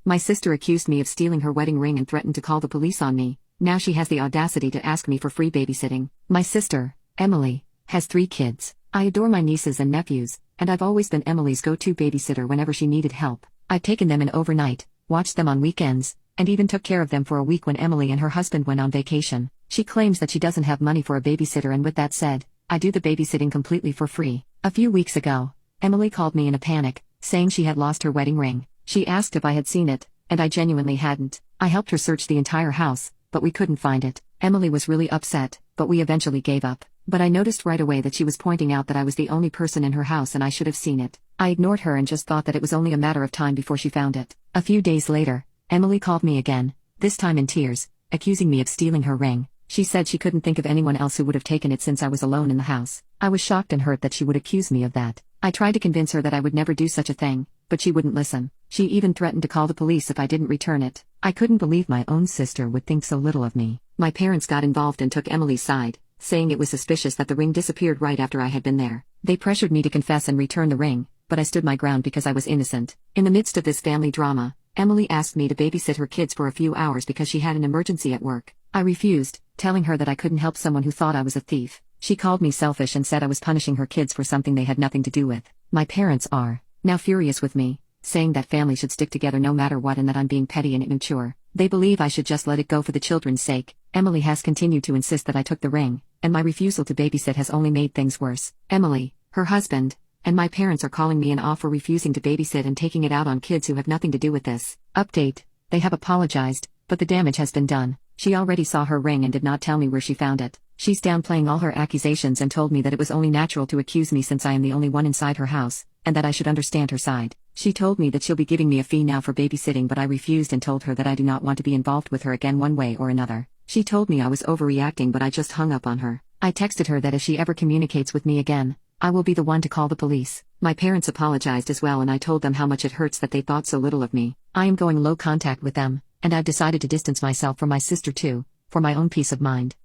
My sister accused me of stealing her wedding ring and threatened to call the police on me. Now she has the audacity to ask me for free babysitting. My sister, Emily, has 3 kids. I adore my nieces and nephews, and I've always been Emily's go-to babysitter whenever she needed help. I've taken them in overnight, watched them on weekends, and even took care of them for a week when Emily and her husband went on vacation. She claims that she doesn't have money for a babysitter, and with that said, I do the babysitting completely for free. A few weeks ago, Emily called me in a panic, saying she had lost her wedding ring. She asked if I had seen it, and I genuinely hadn't. I helped her search the entire house, but we couldn't find it. Emily was really upset, but we eventually gave up. But I noticed right away that she was pointing out that I was the only person in her house and I should have seen it. I ignored her and just thought that it was only a matter of time before she found it. A few days later, Emily called me again, this time in tears, accusing me of stealing her ring. She said she couldn't think of anyone else who would have taken it since I was alone in the house. I was shocked and hurt that she would accuse me of that. I tried to convince her that I would never do such a thing, but she wouldn't listen. She even threatened to call the police if I didn't return it. I couldn't believe my own sister would think so little of me. My parents got involved and took Emily's side, saying it was suspicious that the ring disappeared right after I had been there. They pressured me to confess and return the ring, but I stood my ground because I was innocent. In the midst of this family drama, Emily asked me to babysit her kids for a few hours because she had an emergency at work. I refused, telling her that I couldn't help someone who thought I was a thief. She called me selfish and said I was punishing her kids for something they had nothing to do with. My parents are now furious with me, saying that family should stick together no matter what and that I'm being petty and immature. They believe I should just let it go for the children's sake. Emily has continued to insist that I took the ring, and my refusal to babysit has only made things worse. Emily, her husband, and my parents are calling me in awe for refusing to babysit and taking it out on kids who have nothing to do with this. Update: they have apologized, but the damage has been done. She already saw her ring and did not tell me where she found it. She's downplaying all her accusations and told me that it was only natural to accuse me since I am the only one inside her house, and that I should understand her side. She told me that she'll be giving me a fee now for babysitting, but I refused and told her that I do not want to be involved with her again one way or another. She told me I was overreacting, but I just hung up on her. I texted her that if she ever communicates with me again, I will be the one to call the police. My parents apologized as well, and I told them how much it hurts that they thought so little of me. I am going low contact with them, and I've decided to distance myself from my sister too, for my own peace of mind.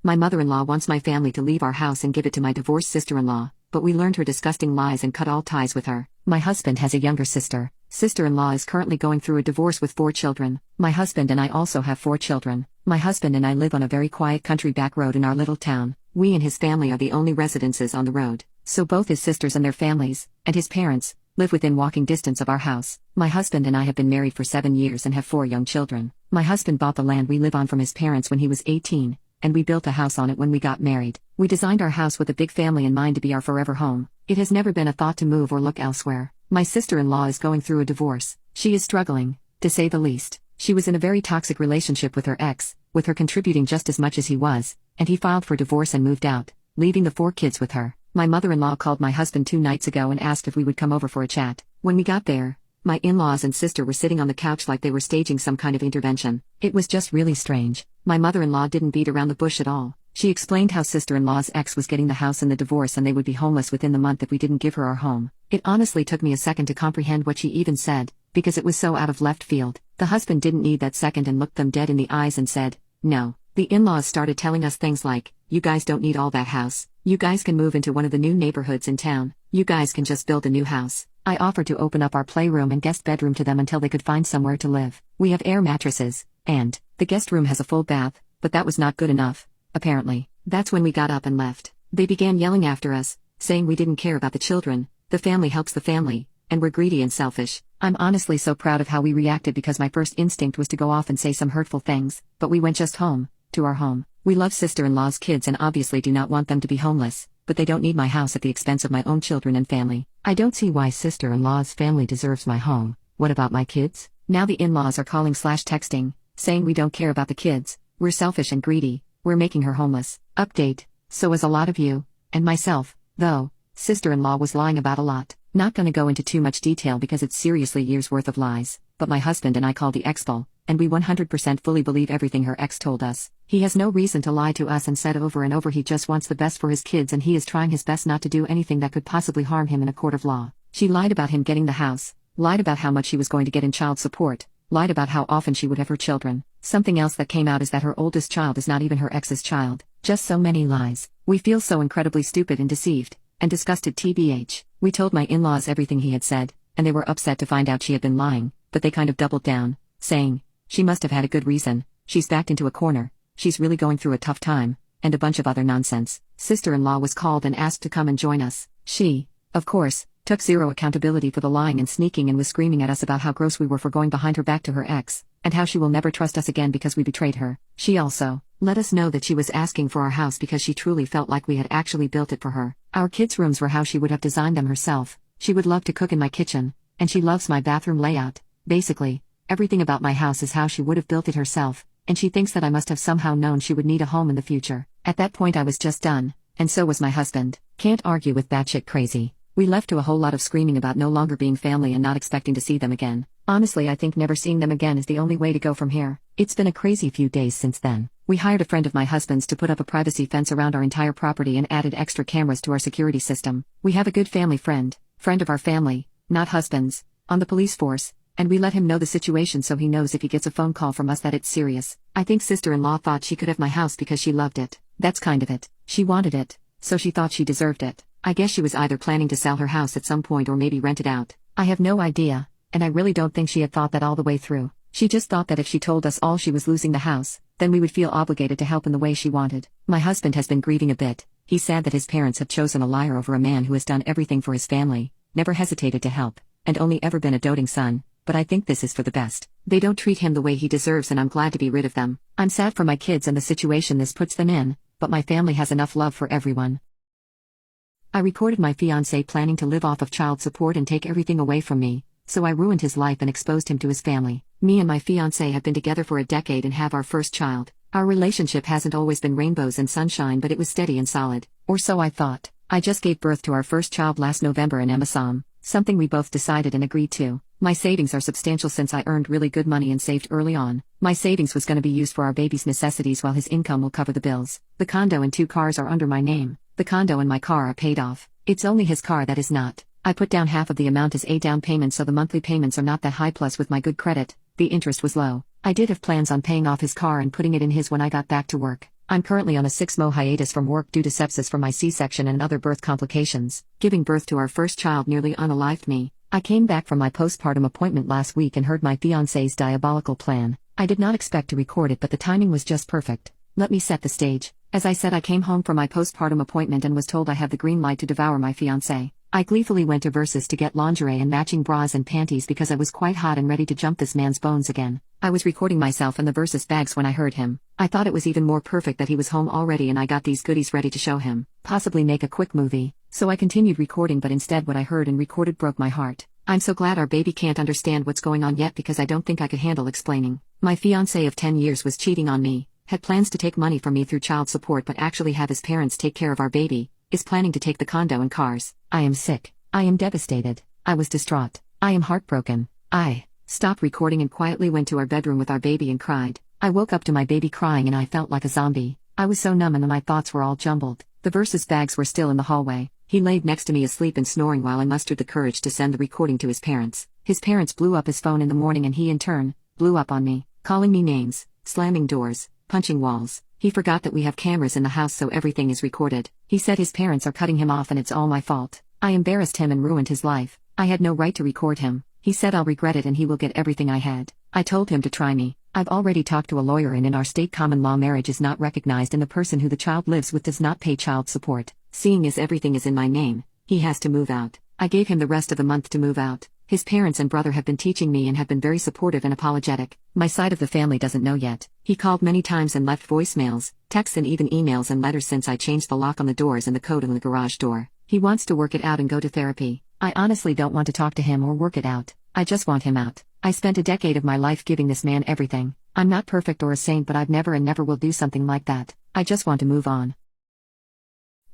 My mother-in-law wants my family to leave our house and give it to my divorced sister-in-law, but we learned her disgusting lies and cut all ties with her. My husband has a younger sister. Sister-in-law is currently going through a divorce with 4 children. My husband and I also have 4 children. My husband and I live on a very quiet country back road in our little town. We and his family are the only residences on the road, so both his sisters and their families, and his parents, live within walking distance of our house. My husband and I have been married for 7 years and have 4 young children. My husband bought the land we live on from his parents when he was 18, and we built a house on it when we got married. We designed our house with a big family in mind to be our forever home. It has never been a thought to move or look elsewhere. My sister-in-law is going through a divorce. She is struggling, to say the least. She was in a very toxic relationship with her ex, with her contributing just as much as he was, and he filed for divorce and moved out, leaving the 4 kids with her. My mother-in-law called my husband 2 nights ago and asked if we would come over for a chat. When we got there, my in-laws and sister were sitting on the couch like they were staging some kind of intervention. It was just really strange. My mother-in-law didn't beat around the bush at all. She explained how sister-in-law's ex was getting the house in the divorce and they would be homeless within the month if we didn't give her our home. It honestly took me a second to comprehend what she even said, because it was so out of left field. The husband didn't need that second and looked them dead in the eyes and said, "No." The in-laws started telling us things like, "You guys don't need all that house. You guys can move into one of the new neighborhoods in town. You guys can just build a new house." I offered to open up our playroom and guest bedroom to them until they could find somewhere to live. We have air mattresses, and the guest room has a full bath, but that was not good enough, apparently. That's when we got up and left. They began yelling after us, saying we didn't care about the children, the family helps the family, and we're greedy and selfish. I'm honestly so proud of how we reacted because my first instinct was to go off and say some hurtful things, but we went just home, to our home. We love sister-in-law's kids and obviously do not want them to be homeless, but they don't need my house at the expense of my own children and family. I don't see why sister-in-law's family deserves my home. What about my kids? Now the in-laws are calling/texting, saying we don't care about the kids, we're selfish and greedy, we're making her homeless. Update: so is a lot of you, and myself, though, sister-in-law was lying about a lot. Not gonna go into too much detail because it's seriously years worth of lies, but my husband and I called the ex-bull, and we 100% fully believe everything her ex told us. He has no reason to lie to us and said over and over he just wants the best for his kids and he is trying his best not to do anything that could possibly harm him in a court of law. She lied about him getting the house, lied about how much she was going to get in child support, lied about how often she would have her children. Something else that came out is that her oldest child is not even her ex's child. Just so many lies. We feel so incredibly stupid and deceived, and disgusted tbh. We told my in-laws everything he had said, and they were upset to find out she had been lying, but they kind of doubled down, saying, "She must have had a good reason, she's backed into a corner, she's really going through a tough time," and a bunch of other nonsense. Sister-in-law was called and asked to come and join us. She, of course, took zero accountability for the lying and sneaking and was screaming at us about how gross we were for going behind her back to her ex, and how she will never trust us again because we betrayed her. She also let us know that she was asking for our house because she truly felt like we had actually built it for her. Our kids' rooms were how she would have designed them herself. She would love to cook in my kitchen, and she loves my bathroom layout. Basically, everything about my house is how she would have built it herself, and she thinks that I must have somehow known she would need a home in the future. At that point I was just done, and so was my husband. Can't argue with batshit crazy. We left to a whole lot of screaming about no longer being family and not expecting to see them again. Honestly, I think never seeing them again is the only way to go from here. It's been a crazy few days since then. We hired a friend of my husband's to put up a privacy fence around our entire property and added extra cameras to our security system. We have a good family friend of our family, not husband's, on the police force, and we let him know the situation so he knows if he gets a phone call from us that it's serious. I think sister-in-law thought she could have my house because she loved it. That's kind of it. She wanted it, so she thought she deserved it. I guess she was either planning to sell her house at some point or maybe rent it out. I have no idea, and I really don't think she had thought that all the way through. She just thought that if she told us all she was losing the house, then we would feel obligated to help in the way she wanted. My husband has been grieving a bit. He's sad that his parents have chosen a liar over a man who has done everything for his family, never hesitated to help, and only ever been a doting son, but I think this is for the best. They don't treat him the way he deserves and I'm glad to be rid of them. I'm sad for my kids and the situation this puts them in, but my family has enough love for everyone. I recorded my fiancé planning to live off of child support and take everything away from me, so I ruined his life and exposed him to his family. Me and my fiancé have been together for a decade and have our first child. Our relationship hasn't always been rainbows and sunshine, but it was steady and solid, or so I thought. I just gave birth to our first child last November in Emma, something we both decided and agreed to. My savings are substantial since I earned really good money and saved early on. My savings was going to be used for our baby's necessities while his income will cover the bills. The condo and 2 cars are under my name. The condo and my car are paid off. It's only his car that is not. I put down half of the amount as a down payment so the monthly payments are not that high, plus with my good credit, the interest was low. I did have plans on paying off his car and putting it in his when I got back to work. I'm currently on a 6-month hiatus from work due to sepsis from my C-section and other birth complications. Giving birth to our first child nearly unalived me. I came back from my postpartum appointment last week and heard my fiancé's diabolical plan. I did not expect to record it, but the timing was just perfect. Let me set the stage. As I said, I came home from my postpartum appointment and was told I have the green light to devour my fiancé. I gleefully went to Versus to get lingerie and matching bras and panties because I was quite hot and ready to jump this man's bones again. I was recording myself in the Versus bags when I heard him. I thought it was even more perfect that he was home already and I got these goodies ready to show him. Possibly make a quick movie. So I continued recording, but instead what I heard and recorded broke my heart. I'm so glad our baby can't understand what's going on yet because I don't think I could handle explaining. My fiancé of 10 years was cheating on me, had plans to take money from me through child support but actually have his parents take care of our baby, is planning to take the condo and cars. I am sick. I am devastated. I was distraught. I am heartbroken. I stopped recording and quietly went to our bedroom with our baby and cried. I woke up to my baby crying and I felt like a zombie. I was so numb and my thoughts were all jumbled. The Versus bags were still in the hallway. He laid next to me asleep and snoring while I mustered the courage to send the recording to his parents. His parents blew up his phone in the morning and he in turn blew up on me, calling me names, slamming doors, punching walls. He forgot that we have cameras in the house so everything is recorded. He said his parents are cutting him off and it's all my fault. I embarrassed him and ruined his life. I had no right to record him. He said I'll regret it and he will get everything I had. I told him to try me. I've already talked to a lawyer and in our state common law marriage is not recognized and the person who the child lives with does not pay child support. Seeing as everything is in my name, he has to move out. I gave him the rest of the month to move out. His parents and brother have been teaching me and have been very supportive and apologetic. My side of the family doesn't know yet. He called many times and left voicemails, texts and even emails and letters since I changed the lock on the doors and the code on the garage door. He wants to work it out and go to therapy. I honestly don't want to talk to him or work it out. I just want him out. I spent a decade of my life giving this man everything. I'm not perfect or a saint, but I've never and never will do something like that. I just want to move on.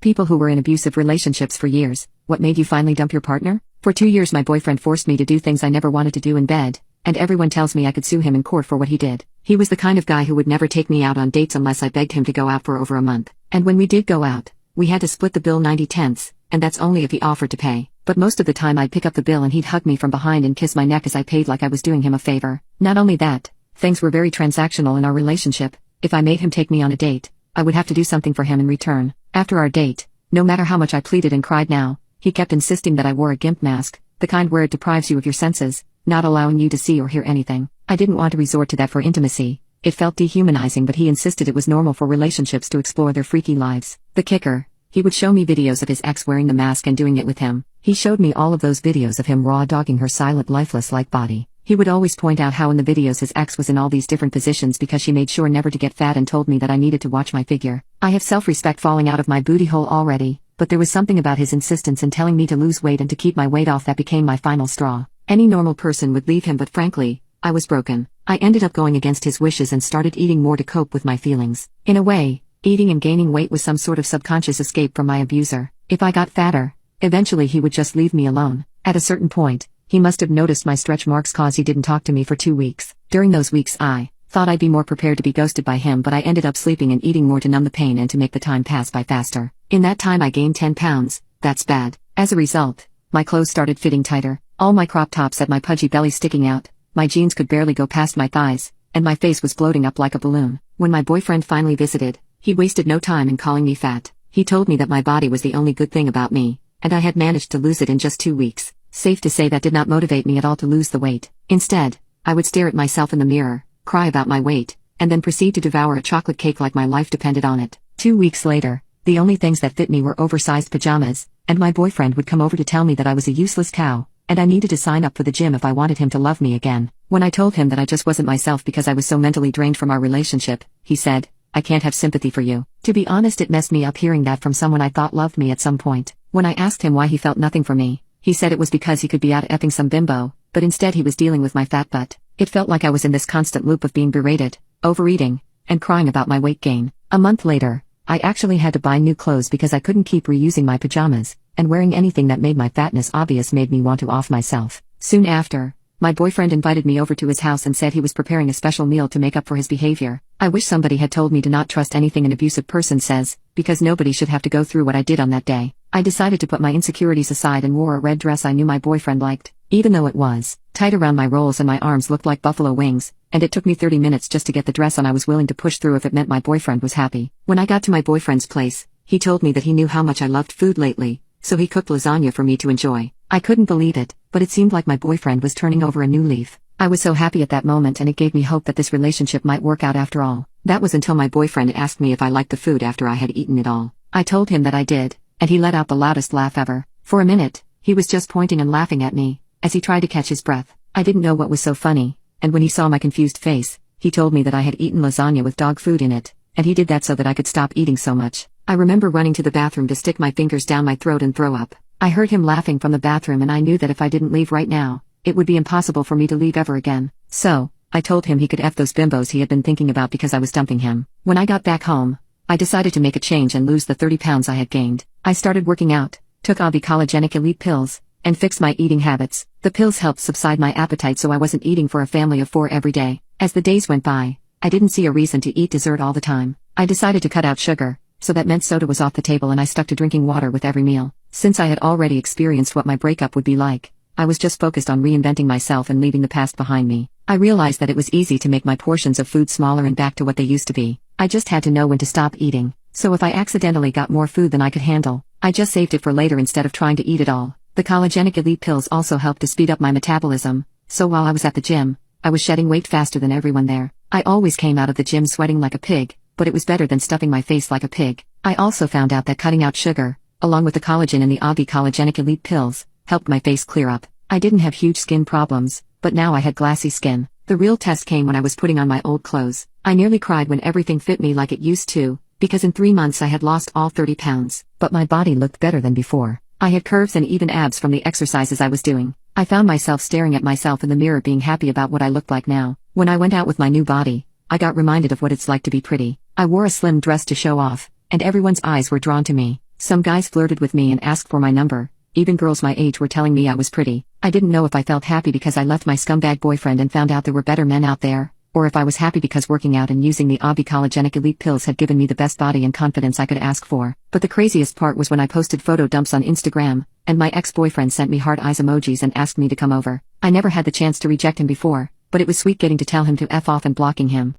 People who were in abusive relationships for years, what made you finally dump your partner? For 2 years my boyfriend forced me to do things I never wanted to do in bed, and everyone tells me I could sue him in court for what he did. He was the kind of guy who would never take me out on dates unless I begged him to go out for over a month. And when we did go out, we had to split the bill 90/10, and that's only if he offered to pay. But most of the time I'd pick up the bill and he'd hug me from behind and kiss my neck as I paid like I was doing him a favor. Not only that, things were very transactional in our relationship. If I made him take me on a date, I would have to do something for him in return. After our date, no matter how much I pleaded and cried now, he kept insisting that I wore a gimp mask, the kind where it deprives you of your senses, not allowing you to see or hear anything. I didn't want to resort to that for intimacy. It felt dehumanizing, but he insisted it was normal for relationships to explore their freaky lives. The kicker: he would show me videos of his ex wearing the mask and doing it with him. He showed me all of those videos of him raw dogging her silent, lifeless-like body. He would always point out how in the videos his ex was in all these different positions because she made sure never to get fat and told me that I needed to watch my figure. I have self-respect falling out of my booty hole already, but there was something about his insistence in telling me to lose weight and to keep my weight off that became my final straw. Any normal person would leave him, but frankly, I was broken. I ended up going against his wishes and started eating more to cope with my feelings. In a way, eating and gaining weight was some sort of subconscious escape from my abuser. If I got fatter, eventually he would just leave me alone. At a certain point, he must have noticed my stretch marks cause he didn't talk to me for 2 weeks. During those weeks I thought I'd be more prepared to be ghosted by him, but I ended up sleeping and eating more to numb the pain and to make the time pass by faster. In that time I gained 10 pounds, that's bad. As a result, my clothes started fitting tighter, all my crop tops had my pudgy belly sticking out, my jeans could barely go past my thighs, and my face was bloating up like a balloon. When my boyfriend finally visited, he wasted no time in calling me fat. He told me that my body was the only good thing about me, and I had managed to lose it in just 2 weeks. Safe to say that did not motivate me at all to lose the weight. Instead, I would stare at myself in the mirror, cry about my weight, and then proceed to devour a chocolate cake like my life depended on it. 2 weeks later, the only things that fit me were oversized pajamas, and my boyfriend would come over to tell me that I was a useless cow, and I needed to sign up for the gym if I wanted him to love me again. When I told him that I just wasn't myself because I was so mentally drained from our relationship, he said, "I can't have sympathy for you." To be honest, it messed me up hearing that from someone I thought loved me at some point. When I asked him why he felt nothing for me, he said it was because he could be out effing some bimbo, but instead he was dealing with my fat butt. It felt like I was in this constant loop of being berated, overeating, and crying about my weight gain. A month later, I actually had to buy new clothes because I couldn't keep reusing my pajamas, and wearing anything that made my fatness obvious made me want to off myself. Soon after, my boyfriend invited me over to his house and said he was preparing a special meal to make up for his behavior. I wish somebody had told me to not trust anything an abusive person says, because nobody should have to go through what I did on that day. I decided to put my insecurities aside and wore a red dress I knew my boyfriend liked. Even though it was tight around my rolls and my arms looked like buffalo wings, and it took me 30 minutes just to get the dress on, I was willing to push through if it meant my boyfriend was happy. When I got to my boyfriend's place, he told me that he knew how much I loved food lately, so he cooked lasagna for me to enjoy. I couldn't believe it, but it seemed like my boyfriend was turning over a new leaf. I was so happy at that moment, and it gave me hope that this relationship might work out after all. That was until my boyfriend asked me if I liked the food after I had eaten it all. I told him that I did, and he let out the loudest laugh ever. For a minute, he was just pointing and laughing at me, as he tried to catch his breath. I didn't know what was so funny, and when he saw my confused face, he told me that I had eaten lasagna with dog food in it, and he did that so that I could stop eating so much. I remember running to the bathroom to stick my fingers down my throat and throw up. I heard him laughing from the bathroom, and I knew that if I didn't leave right now, it would be impossible for me to leave ever again. So, I told him he could F those bimbos he had been thinking about because I was dumping him. When I got back home, I decided to make a change and lose the 30 pounds I had gained. I started working out, took Collagenic Elite pills, and fixed my eating habits. The pills helped subside my appetite, so I wasn't eating for a family of 4 every day. As the days went by, I didn't see a reason to eat dessert all the time. I decided to cut out sugar, so that meant soda was off the table, and I stuck to drinking water with every meal. Since I had already experienced what my breakup would be like, I was just focused on reinventing myself and leaving the past behind me. I realized that it was easy to make my portions of food smaller and back to what they used to be. I just had to know when to stop eating. So if I accidentally got more food than I could handle, I just saved it for later instead of trying to eat it all. The Collagenic Elite pills also helped to speed up my metabolism, so while I was at the gym, I was shedding weight faster than everyone there. I always came out of the gym sweating like a pig, but it was better than stuffing my face like a pig. I also found out that cutting out sugar, along with the collagen in the Collagenic Elite pills, helped my face clear up. I didn't have huge skin problems, but now I had glassy skin. The real test came when I was putting on my old clothes. I nearly cried when everything fit me like it used to, because in 3 months I had lost all 30 pounds, but my body looked better than before. I had curves and even abs from the exercises I was doing. I found myself staring at myself in the mirror, being happy about what I looked like now. When I went out with my new body, I got reminded of what it's like to be pretty. I wore a slim dress to show off, and everyone's eyes were drawn to me. Some guys flirted with me and asked for my number. Even girls my age were telling me I was pretty. I didn't know if I felt happy because I left my scumbag boyfriend and found out there were better men out there, or if I was happy because working out and using the Collagenic Elite pills had given me the best body and confidence I could ask for. But the craziest part was when I posted photo dumps on Instagram, and my ex-boyfriend sent me heart eyes emojis and asked me to come over. I never had the chance to reject him before, but it was sweet getting to tell him to F off and blocking him.